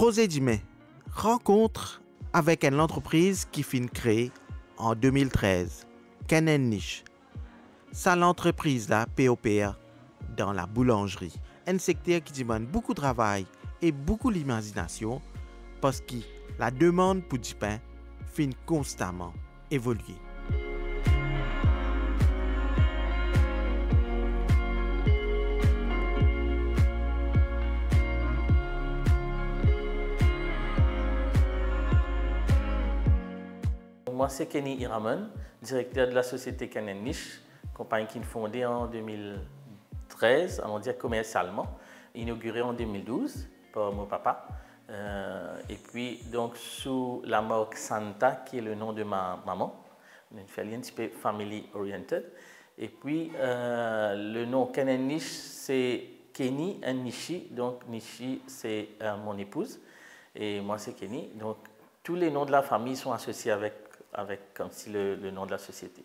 José Dimé rencontre avec une entreprise qui finit créée en 2013, Ken & Niche. Ça, l'entreprise là, POPA, dans la boulangerie. Un secteur qui demande beaucoup de travail et beaucoup d'imagination parce que la demande pour du pain finit constamment évoluer. Moi, c'est Kenny Iraman, directeur de la société Ken & Niche, compagnie qui est fondée en 2013, on va dire commercialement, inaugurée en 2012 par mon papa. Et puis, donc, sous la marque Santa, qui est le nom de ma maman, une famille un petit peu family oriented. Et puis, le nom Ken & Niche, c'est Kenny et Nishi. Donc, Nishi, c'est mon épouse. Et moi, c'est Kenny. Donc, tous les noms de la famille sont associés avec comme si le nom de la société.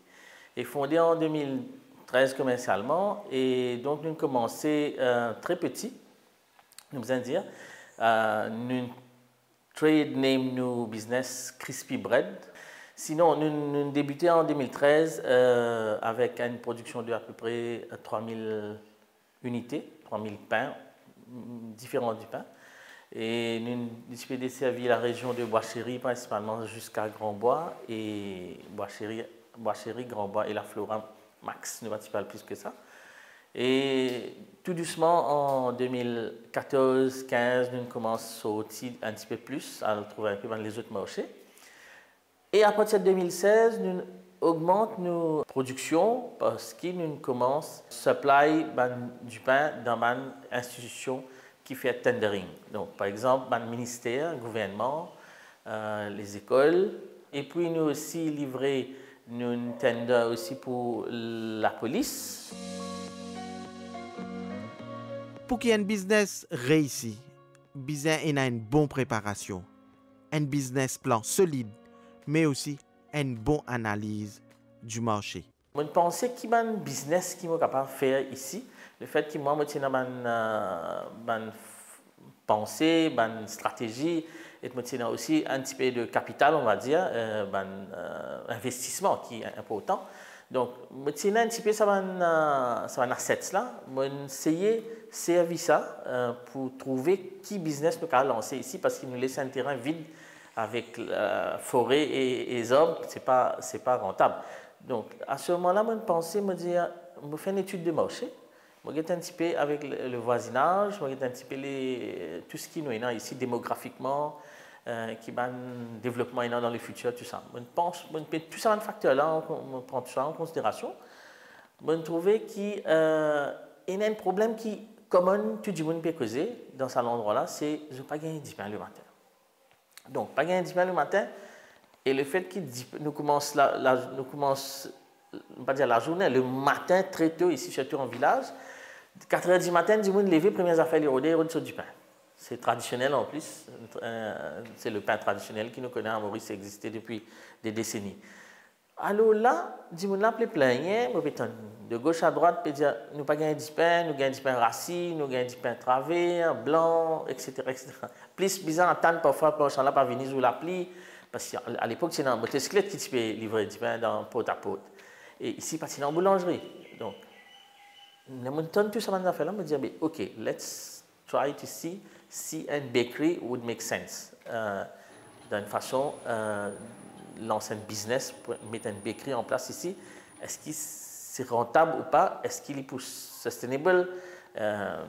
Et fondée en 2013 commercialement, et donc nous avons commencé très petit, nous allons dire, nous trade name nous business Crispy Bread. Sinon, nous débuté en 2013 avec une production de à peu près 3000 unités, 3000 pains, différents du pain. Et nous avons desservi la région de Bois-Chéry, principalement jusqu'à Grand-Bois, et Bois-Chéry, Grand-Bois et la Flora Max, ne va pas plus que ça. Et tout doucement, en 2014-15, nous commençons aussi un petit peu plus à le trouver un peu dans les autres marchés. Et à partir de 2016, nous augmentons nos productions parce que nous commençons à supply du pain dans une institution qui fait tendering. Donc, par exemple, le ministère, le gouvernement, les écoles. Et puis, nous aussi livré nous tender aussi pour la police. Pour qu'il y ait un business réussi, besoin a une bonne préparation, un business plan solide, mais aussi une bonne analyse du marché. Je pense qu'il y a un business qui est capable de faire ici. Le fait que moi, je une pensée, une stratégie, et je aussi un petit peu de capital, on va dire, investissement qui est important. Donc, je suis un petit peu ça un asset là. Je essayer de servir ça pour trouver qui business nous a lancé ici parce qu'il nous laisse un terrain vide avec la forêt et les arbres, c'est pas rentable. Donc, à ce moment-là, je pensais me dire, je fais une étude de marché. Je regarde un petit peu avec le voisinage, je regarde un petit peu tout ce qui nous est ici démographiquement, qui va un développement dans le futur, tout ça. Je pense, tout ça, un facteur-là, on prend tout ça en considération. Je trouve qu'il y a un problème qui, commun, tout le monde peut causer dans cet endroit-là, c'est je ne pas gagner 10 pains le matin. Donc, pas gagner 10 pains le matin, et le fait qu'il nous commence, pas dire la journée, le matin très tôt, ici, surtout en village, 4 h du matin, du monde levé, premières affaires, les rôder sur du pain. C'est traditionnel en plus, c'est le pain traditionnel qui nous connaît à Maurice, ça existait depuis des décennies. Alors là, du monde là, plein, de gauche à droite, peut dire, nous pas gagner du pain, nous gagnons du pain rassis, nous gagnons du pain travé, blanc, etc., etc. Plus bizarre, entendre parfois, pour là, pas venir sous la pluie, parce qu'à l'époque, c'est dans un motocyclette qui peut livrer du pain dans pot à pot. Et ici, c'est dans une boulangerie. Donc, nous tout ça dans affaire là, me dire, OK, let's try to see a bakery would make sense. D'une façon, lancer un business pour mettre une bakery en place ici. Est-ce que c'est rentable ou pas? Est-ce qu'il est pour sustainable?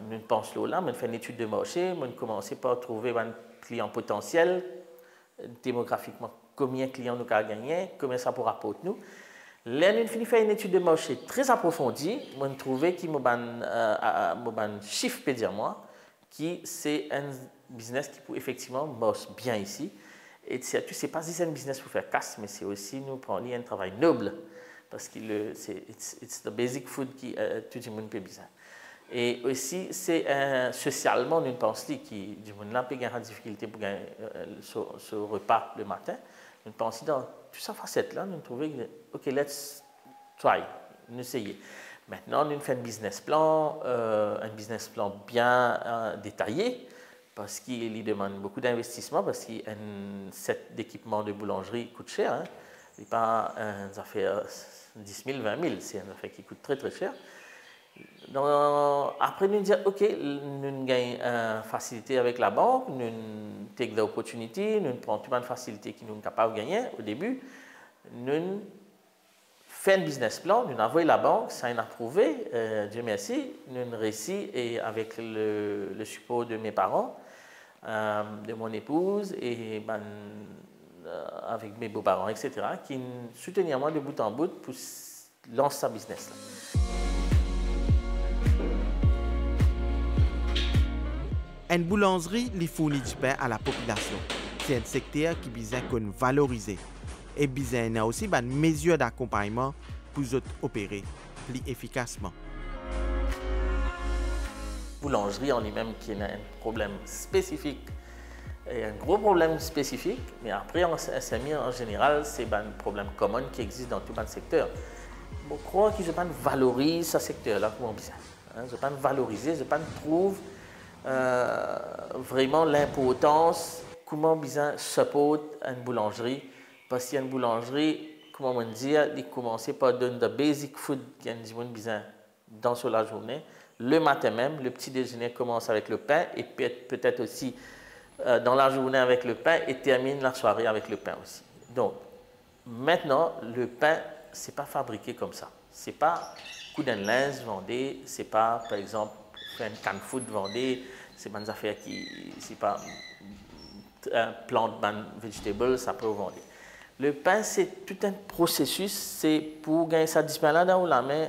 Nous pensons là, nous faisons une étude de marché, nous commençons par trouver un client potentiel, démographiquement, combien de clients nous avons gagné, combien ça pourra apporter nous. Là, nous avons fait une étude de marché très approfondie. Nous avons trouvé qu'il y a un chiffre, peut dire moi, qui c'est un business qui peut effectivement marcher bien ici. Et surtout, ce n'est pas juste un business pour faire casse, mais c'est aussi nous prendre un travail noble. Parce que c'est the basic food qui tout le monde peut besoin. Et aussi, c'est socialement, nous pensons que du monde là peut avoir des difficultés pour gagner ce repas le matin. Nous pensons dans toute cette facette-là, nous trouvons que, OK, let's try, nous essayer. Maintenant, nous faisons un business plan bien détaillé, parce qu'il demande beaucoup d'investissement, parce qu'un set d'équipement de boulangerie coûte cher. Hein. Ce n'est pas une affaire 10 000, 20 000, c'est une affaire qui coûte très très cher. Donc, après, nous disons, OK, nous avons une facilité avec la banque, nous take the opportunity, nous prenons toutes les facilités que nous sommes capables de gagner au début. Nous faisons un business plan, nous envoyons la banque, ça a approuvé, Dieu merci, nous avons réussi et avec le support de mes parents, de mon épouse et avec mes beaux-parents, etc., qui nous soutenaient moi de bout en bout pour lancer ce business-là. Une boulangerie lui fournit du pain à la population. C'est un secteur qui besoin qu'on valorise. Et besoin aussi une mesure d'accompagnement pour opérer plus efficacement. Boulangerie en lui-même qui a un problème spécifique, et un gros problème spécifique, mais après en SMI en général, c'est un problème commun qui existe dans tout le secteur. Je crois que je ne valorise ce secteur-là comme besoin. Je ne valoriser, je ne trouve vraiment l'importance comment besoin support une boulangerie parce qu'il y a une boulangerie comment on dit il commencer par donner de basic food qu'il y a besoin dans la journée le matin même le petit déjeuner commence avec le pain et peut-être aussi dans la journée avec le pain et termine la soirée avec le pain aussi. Donc maintenant le pain c'est pas fabriqué comme ça, c'est pas coup d'un linge vendé, c'est pas par exemple un can food vendé, c'est des affaires qui, c'est pas plant vegetable, ça peut vendre. Le pain, c'est tout un processus, c'est pour gagner ça disponible dans la main,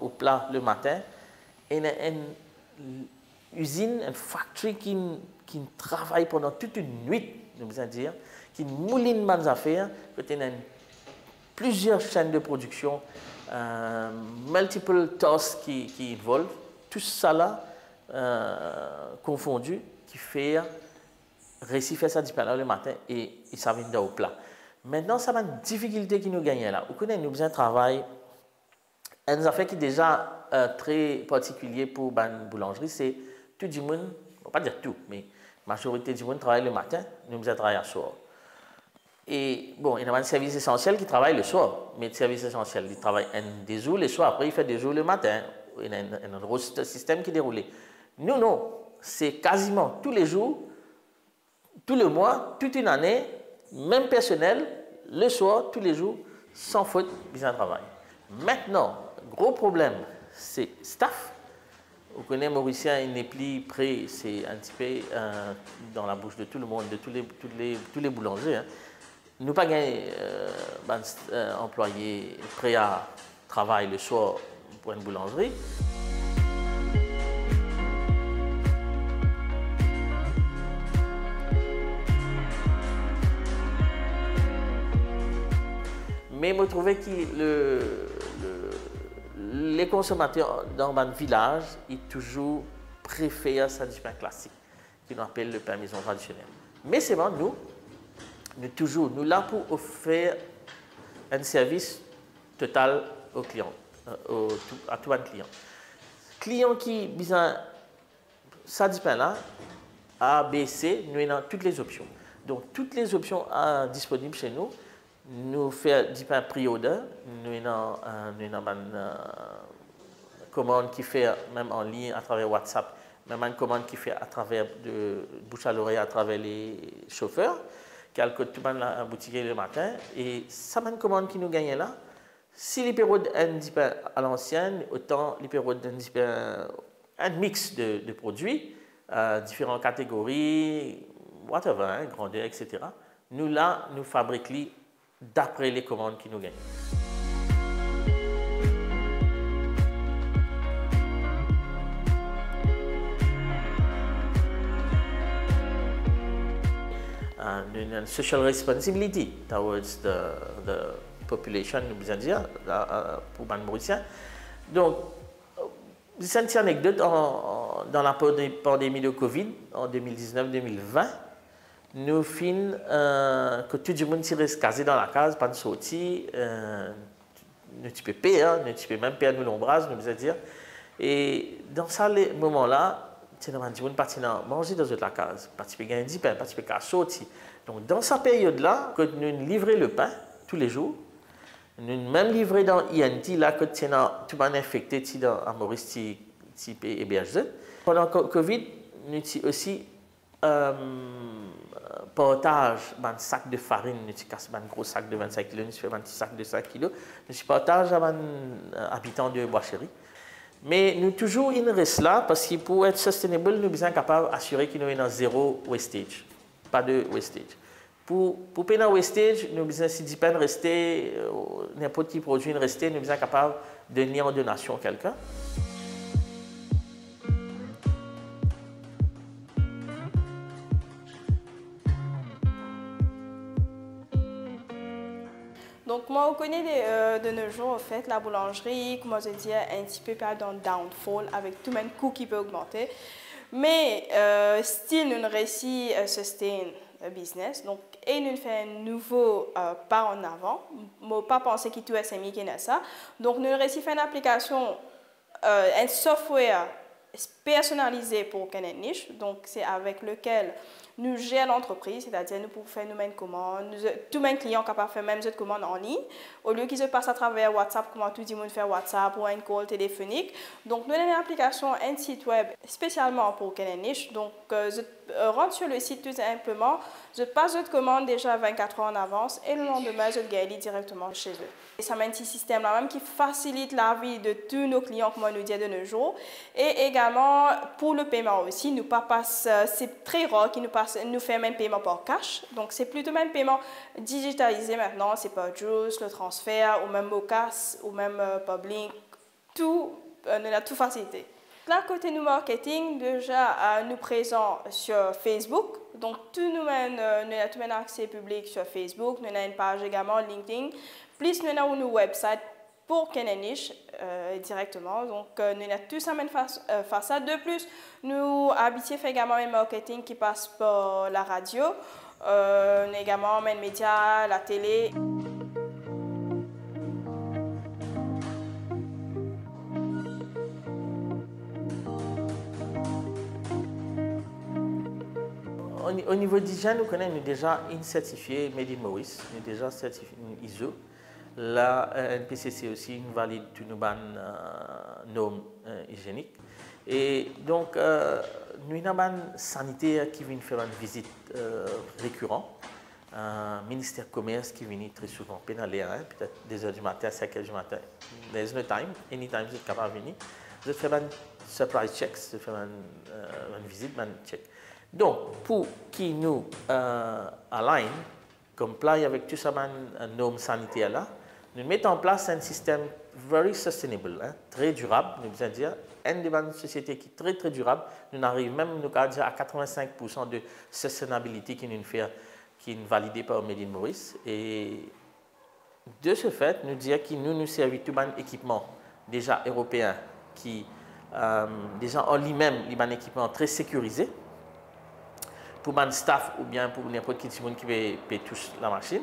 au plat le matin. Et une usine, une factory qui travaille pendant toute une nuit, nous besoin dire, qui mouline des affaires, qui a plusieurs chaînes de production, multiple tasks qui involvent. Tout ça là, confondu, qui fait réussir ça disponible le matin et ça vient au plat. Maintenant, ça va une difficulté qui nous gagne là. Vous connaissez, nous besoin de travail. Une affaire qui est déjà très particulier pour une boulangerie, c'est tout le monde, on ne va pas dire tout, mais la majorité du monde travaille le matin, nous besoin de travailler le soir. Et bon, il y a un service essentiel qui travaille le soir, mais le service essentiel, il travaille des jours le soir, après il fait des jours le matin. Il y a un gros système qui déroule. Nous, non. C'est quasiment tous les jours, tout le mois, toute une année, même personnel, le soir, tous les jours, sans faute, bien travail. Maintenant, gros problème, c'est staff. Vous connaissez Mauricien, il n'est plus prêt, c'est un petit peu dans la bouche de tout le monde, de tous les boulangers. Hein. Nous pas gagné employés prêts à travailler le soir pour une boulangerie. Mais je trouvais que les consommateurs dans un village, ils toujours préfèrent ça du pain classique, qu'on appelle le pain maison traditionnel. Mais c'est bon, nous là pour offrir un service total aux clients. À tout un client. Client qui besoin ça du pain là, A, B, C, nous avons toutes les options. Donc toutes les options disponibles chez nous, nous faisons du pain pre-order, nous avons une commande qui fait même en ligne à travers WhatsApp, même une commande qui fait à travers de bouche à l'oreille à travers les chauffeurs, qui a le code tout le monde à boutique le matin, et ça une commande qui nous gagne là. Si les périodes à l'ancienne, autant les périodes un mix de produits, différentes catégories, whatever, hein, grandeur, etc. Nous là, nous fabriquons d'après les commandes qui nous gagnent. Une social responsibility towards the population, nous besoin dire, pour les Mauriciens. Donc, c'est une petite anecdote dans la pandémie de Covid en 2019-2020. Nous finissons que tout le monde s'est casé dans la case, pas de sortie, ne tu peux payer, ne tu peux même payer nous l'ombrage, nous besoin dire. Et dans ce moment-là, c'est dans du monde parti manger dans la case, parti peut gagner 10 pain, parti peut sortir. Donc dans cette période-là, que nous livrons le pain tous les jours, nous même livré dans INT là que tu tout le monde infecté dans à Maurice type et BHZ. Pendant le Covid, nous avons aussi partage un sac de farine, nous avons un gros sac de 25 kg, nous avons un petit sac de 5 kg, nous partage avec un habitant de Bois-Chéri. Mais nous toujours il reste là parce que pour être sustainable, nous sommes capables d'assurer qu'il y a zéro wastage, pas de wastage. Pour payer dans wastage, nous besoin si 10 peines rester, n'importe qui produit rester, nous sommes capables de donner en donation à quelqu'un. Donc, moi, on connaît de nos jours, en fait, la boulangerie, comment je dis, un petit peu dans le downfall avec tout le même coût qui peut augmenter. Mais, still, nous réussissons à sustain le business. Donc, et nous faisons un nouveau pas en avant. Je ne pas penser que tout SMI qui est ça. Donc, nous réussissons à faire une application, un software personnalisé pour Canon Niche. Donc, c'est avec lequel nous gérons l'entreprise, c'est-à-dire nous pouvons faire nous-mêmes commandes, tous mes clients sont capables de faire même cette commande en ligne. Au lieu qu'ils se passent à travers WhatsApp, comment tout le monde fait WhatsApp ou un call téléphonique. Donc, nous avons une application, un site web spécialement pour Canon Niche. Donc, je rentre sur le site tout simplement, je passe votre commande déjà 24 heures en avance et le lendemain, je gagne directement chez eux. Et ça met un petit système là même qui facilite la vie de tous nos clients, comme on nous dit de nos jours. Et également, pour le paiement aussi, nous pas passe, c'est très rare qu'ils nous fait même paiement par cash. Donc, c'est plutôt même paiement digitalisé maintenant. C'est pas Juice, le transfert, ou même Mocas, ou même Public. Tout, nous a tout facilité. Là, côté nous marketing, déjà, nous présents sur Facebook. Donc, nous avons tout un accès public sur Facebook. Nous avons une page également LinkedIn. Plus, nous avons un website pour Canon Niche directement. Donc, nous avons tout ça face ça. De plus, nous habituons également un marketing qui passe par la radio. Nous avons également les médias, la télé. Au niveau d'hygiène, nous connaissons déjà une certifiée Made in Maurice, nous déjà certifié ISO. La NPCC aussi nous valide tous nos normes hygiéniques. Et donc, nous avons un sanitaire qui vient faire une visite récurrente. Un ministère du Commerce qui vient très souvent, peut-être 2h du matin, 5h du matin. There's no time, anytime vous êtes capable de venir. Vous faites un surprise check, vous faites une visite, un check. Donc, pour qui nous align, comply avec tout ça, normes sanitaires là, nous mettons en place un système very sustainable, très durable, nous devons dire, une société qui est très très durable, nous arrivons même à dire à 85% de sustainability qui nous fait, qui est validée par Made in Maurice. Et de ce fait, nous disons que nous servons tout un équipement déjà européen qui déjà en lui-même, il a un équipement très sécurisé pour mon staff ou bien pour n'importe qui peut toucher la machine.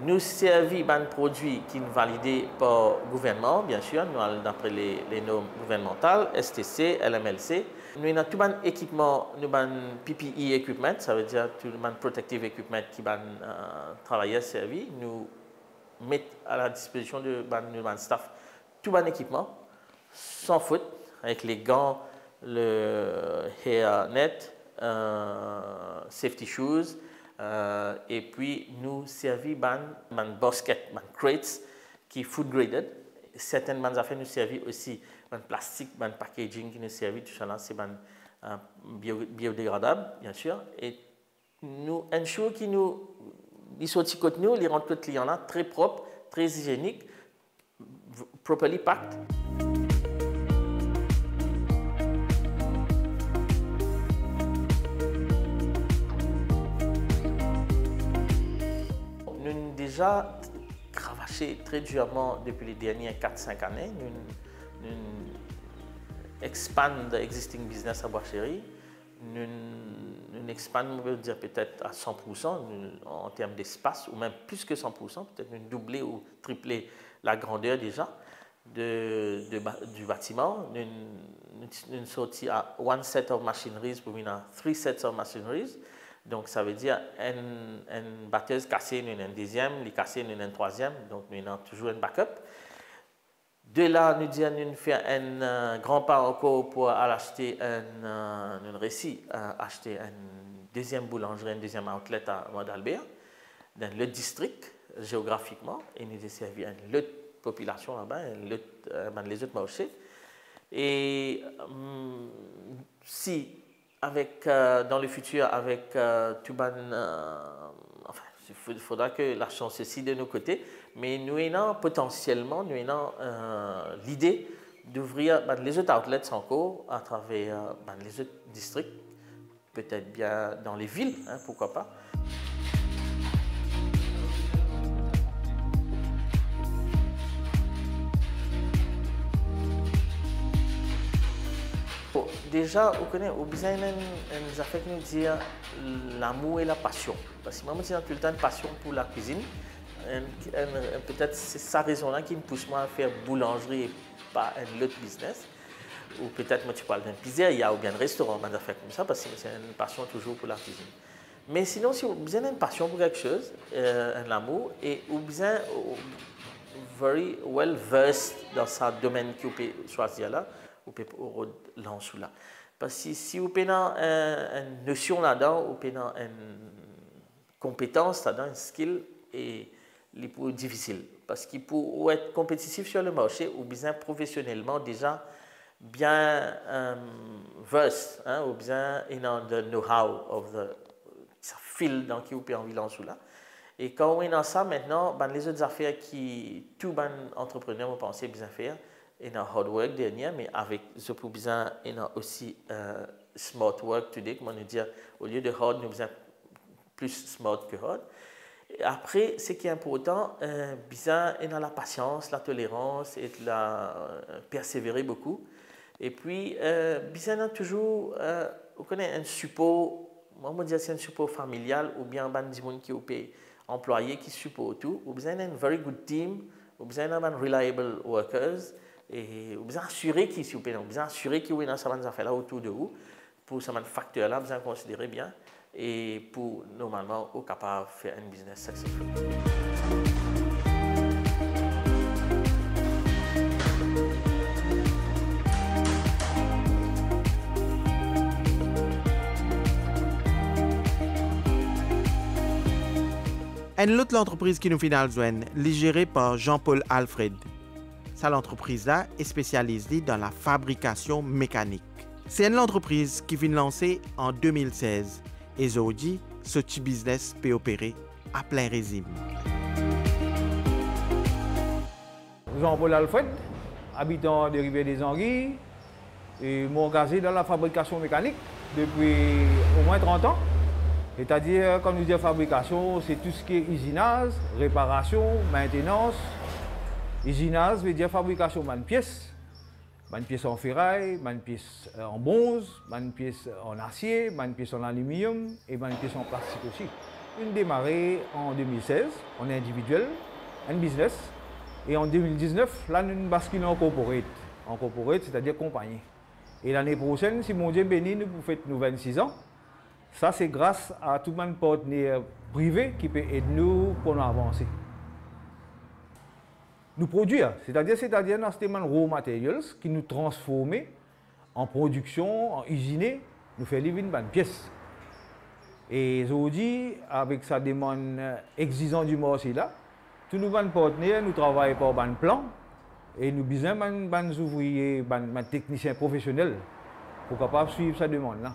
Nous servons un produit qui est validé par le gouvernement, bien sûr, nous allons d'après les normes gouvernementales, STC, LMLC. Nous avons tout un équipement, nous avons un PPE equipment, ça veut dire tout un protective equipment qui va travailler servi. Nous mettons à la disposition de notre staff tout un équipement, sans faute, avec les gants, le hairnet, safety shoes, et puis nous servons des baskets, des crates qui sont food graded. Certaines affaires nous servent aussi des plastique, des packaging qui nous servent, tout ça c'est biodégradable, bien sûr. Et nous ensure que les sorties côté nous, les rendent les clients là très propres, très hygiéniques, properly packed. Déjà cravaché très durement depuis les dernières 4-5 années. Nous expandons l'existing business à Bois-Chéri. Nous expandons, on peut dire peut-être à 100% en termes d'espace, ou même plus que 100%, peut-être nous doubler ou tripler la grandeur déjà. du bâtiment. Nous sorti à one set of machineries pour venir à three sets of machineries. Donc, ça veut dire une batteuse cassée, une deuxième, les cassées, une troisième. Donc, nous avons toujours un backup. De là, nous disons, nous faisons un grand pas encore pour acheter un récit, acheter une deuxième boulangerie, un deuxième outlet à Mont-Albert, dans le district, géographiquement, et nous desservons une autre population là-bas, les autres marchés. Et si, dans le futur, avec tout enfin, il faudra que la chance aussi de nos côtés, mais nous avons potentiellement l'idée d'ouvrir les autres outlets encore à travers les autres districts, peut-être bien dans les villes, hein, pourquoi pas. Bon, déjà, vous connaissez, vous besoin nous a fait nous dire l'amour et la passion. Parce que moi, j'ai tout le temps une passion pour la cuisine. Peut-être c'est sa raison-là qui me pousse moi à faire boulangerie et pas un autre business. Ou peut-être moi tu parles d'un pizzeria ou bien un restaurant, moi, faire comme ça, parce que c'est une passion toujours pour la cuisine. Mais sinon, si vous avez une passion pour quelque chose, un amour, et vous avez very well versed dans ce domaine que vous pouvez choisir là, vous pouvez lancer là. Parce que si vous avez une notion là-dedans, vous avez une compétence là-dedans, une skill, et les plus difficiles. Parce que pour être compétitif sur le marché, ou bien professionnellement déjà bien versed, hein, ou bien the know-how of the field dans qui vous pouvez envie lancer là. Et quand on est dans ça maintenant, les autres affaires qui tout entrepreneur vont penser bien faire, il y a hard work dernier, mais avec ce pour bien, il y a aussi smart work today, comme on dit, au lieu de hard, nous besoin plus smart que hard. Après, ce qui est important, bien, il y a la patience, la tolérance et persévérer beaucoup. Et puis, bien, il y a toujours, vous connaissez un support, moi, je dis c'est un support familial ou bien des gens qui ont employés qui supportent tout. Ou bien, il y a un very good team, ou bien, il y a un reliable workers. Et vous assurez qu'ils sont payés, vous assurez qu'ils ont ça affaires là autour de vous pour ce facteur là, vous considérez bien et pour normalement être capable de faire un business successful. Une autre entreprise qui nous finale joindre, gérée par Jean-Paul Alfred. L'entreprise-là est spécialisée dans la fabrication mécanique. C'est une entreprise qui vient lancer en 2016 et aujourd'hui, ce petit business peut opérer à plein régime. Jean-Paul Alfred, habitant de Rivière des Anguilles, et m'engagé dans la fabrication mécanique depuis au moins 30 ans. C'est-à-dire, quand nous disons fabrication, c'est tout ce qui est usinage, réparation, maintenance. Usinage veut dire fabrication de pièces en ferraille, de pièces en bronze, de pièces en acier, de pièces en aluminium et de pièces en plastique aussi. On a démarré en 2016, on est individuel, un business, et en 2019, là, nous basculons en corporate. En corporate, c'est-à-dire compagnie. Et l'année prochaine, si mon Dieu bénit, nous fêtons 26 ans. Ça, c'est grâce à tout le monde partenaire privé qui peut aider nous pour nous avancer. Nous produire, c'est-à-dire dans ce raw materials qui nous transforment en production, en usiner, nous fait livrer une pièce. Et aujourd'hui, avec sa demande exigeante du marché là, tous nos partenaires nous travaillons par un plan et nous besoin de ouvriers, de techniciens professionnels pour capable suivre sa demande là.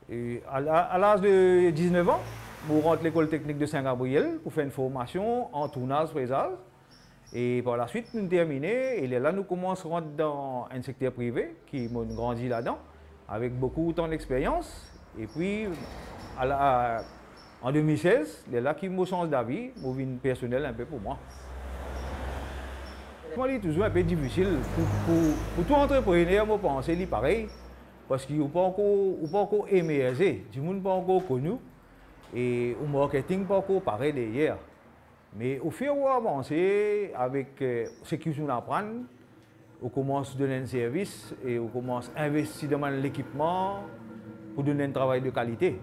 Et à l'âge de 19 ans, je rentre à l'école technique de Saint-Gabriel pour faire une formation en tournage, fraisage. Et par la suite, nous terminons et là, nous commençons à rentrer dans un secteur privé qui m'a grandi là-dedans, avec beaucoup de temps d'expérience. Et puis, en 2016, c'est là qui m'a changé d'avis, m'a vu une personnel un peu pour moi. C'est toujours un peu difficile pour tout entrepreneur, je pense, c'est pareil, parce qu'il n'est pas encore émergé, du monde pas encore connu, et au marketing pas encore pareil derrière. Mais au fur et à avancer, avec ce qu'ils nous apprennent, on commence à donner un service et on commence à investir dans l'équipement pour donner un travail de qualité.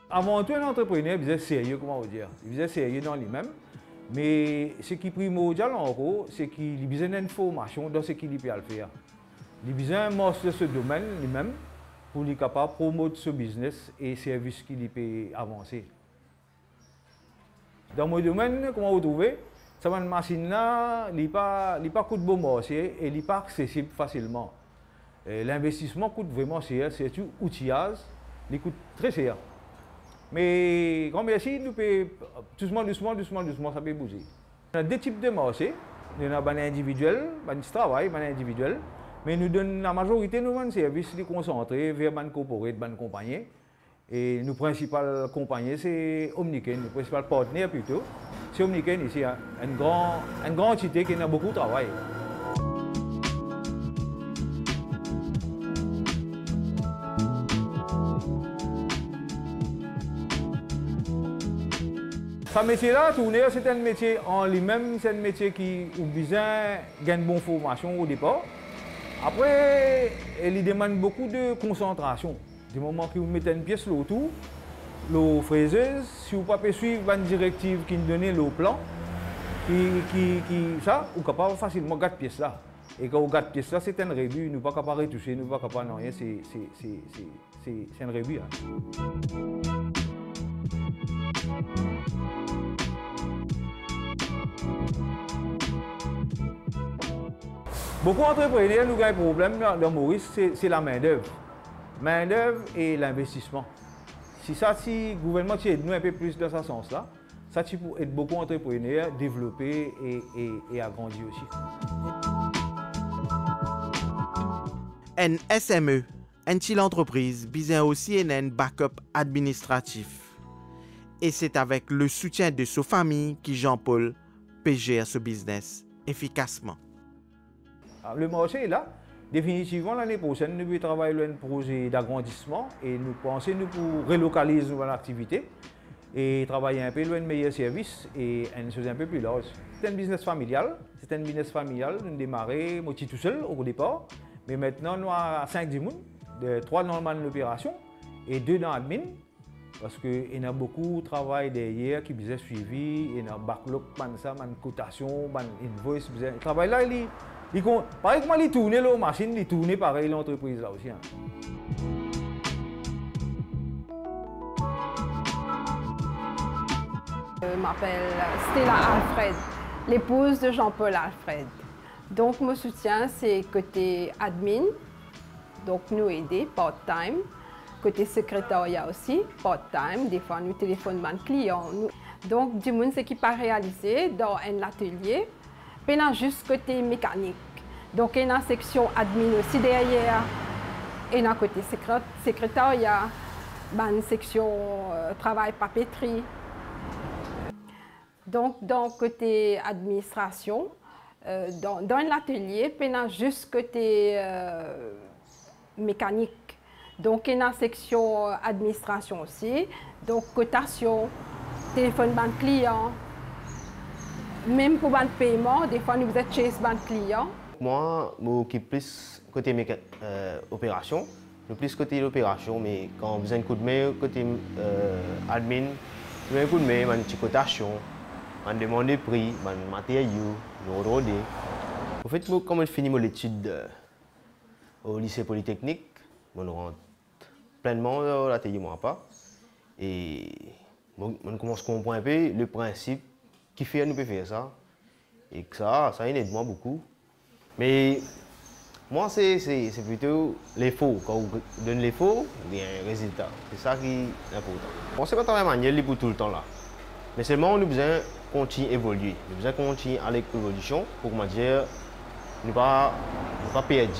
Avant tout, un entrepreneur faisait sérieux, comment vous dire. Il faisait sérieux dans lui-même. Mais ce qui est primordial en gros, c'est qu'il a besoin d'informations dans ce qu'il peut faire. Il a besoin de master ce domaine lui-même pour être capable de promouvoir ce business et services qu'il peut avancer. Dans mon domaine, comment vous trouvez, cette machine-là, il n'est pas coûte bon marché et il n'est pas accessible facilement. L'investissement coûte vraiment cher, c'est tout outillage, il coûte très cher. Mais quand merci, nous pouvons doucement, ça peut bouger. On a deux types de marchés. Nous avons des individuels, des travail, des individuels. Mais nous donnons la majorité de nos services concentrés vers les corporates, les compagnies. Et nos principales compagnies, c'est Omniken, nos principaux partenaires plutôt. C'est Omniken ici, une grande entité qui a beaucoup de travail. Ce métier-là, tourner, c'est un métier en lui-même, c'est un métier qui a besoin d'une bonne formation au départ. Après, il demande beaucoup de concentration. Du moment que vous mettez une pièce autour, l'eau fraiseuse, si vous ne pouvez pas suivre une directive qui nous donne le plan, ça, vous êtes capable facilement de garder pièce là. Et quand vous gardez pièce là, c'est un rébut, nous ne pouvons pas retoucher, nous ne pouvons pas rien, c'est un rébut. Beaucoup d'entrepreneurs nous ont un problème dans Maurice, c'est la main-d'œuvre. Main-d'œuvre et l'investissement. Si le gouvernement aide nous un peu plus dans ce sens-là, ça peut aider beaucoup d'entrepreneurs à développer et à grandir aussi. Une SME, une petite entreprise, besoin aussi un backup administratif. Et c'est avec le soutien de sa famille que Jean-Paul peut gérer ce business efficacement. Le marché est là. Définitivement, l'année prochaine, nous allons travailler sur un projet d'agrandissement et nous pensons pour relocaliser notre activité et travailler un peu sur un meilleur service et une chose un peu plus large. C'est un business familial. Nous avons démarré moi tout seul au départ, mais maintenant nous avons 5 personnes, 3 dans l'opération et 2 dans l'admin. Parce qu'il y a beaucoup de travail derrière qui est suivi, il y a un backlog, une cotation, une invoice. Le travail là, pareil comme il tourne la machine, il tourne pareil l'entreprise là aussi. Je m'appelle Stella Alfred, l'épouse de Jean-Paul Alfred. Donc mon soutien c'est côté admin, donc nous aider part-time. Côté secrétariat aussi, part-time, des fois nous téléphonons les clients. Donc, du monde, c'est qui pas réalisé dans un atelier, puis là, juste côté mécanique. Donc, il y a une section admin aussi derrière, et il y a côté secrétariat, une section travail papeterie. Donc, dans le côté administration, dans l'atelier, puis il y a juste côté mécanique. Donc, il y a une section administration aussi, donc cotation, téléphone banque client. Même pour le paiement, des fois, nous êtes chez le client. Moi, je m'occupe plus côté opération, plus côté l'opération, mais quand vous avez un coup de main côté admin, vous avez un coup de main, une petite cotation, une demande de prix, un matériel, une rodée. En fait, quand je finis mon étude au lycée polytechnique, je rentre pleinement dans l'atelier moi pas et on commence à comprendre un peu le principe qui fait nous peut faire ça et que ça aide moi beaucoup. Mais moi c'est plutôt l'effort. Quand on donne l'effort, il y a un résultat. C'est ça qui est important. On ne sait pas travailler manuel pour tout le temps là. Mais seulement on a besoin de continuer à évoluer. On a besoin de continuer à l'évolution pour dire ne pas perdre.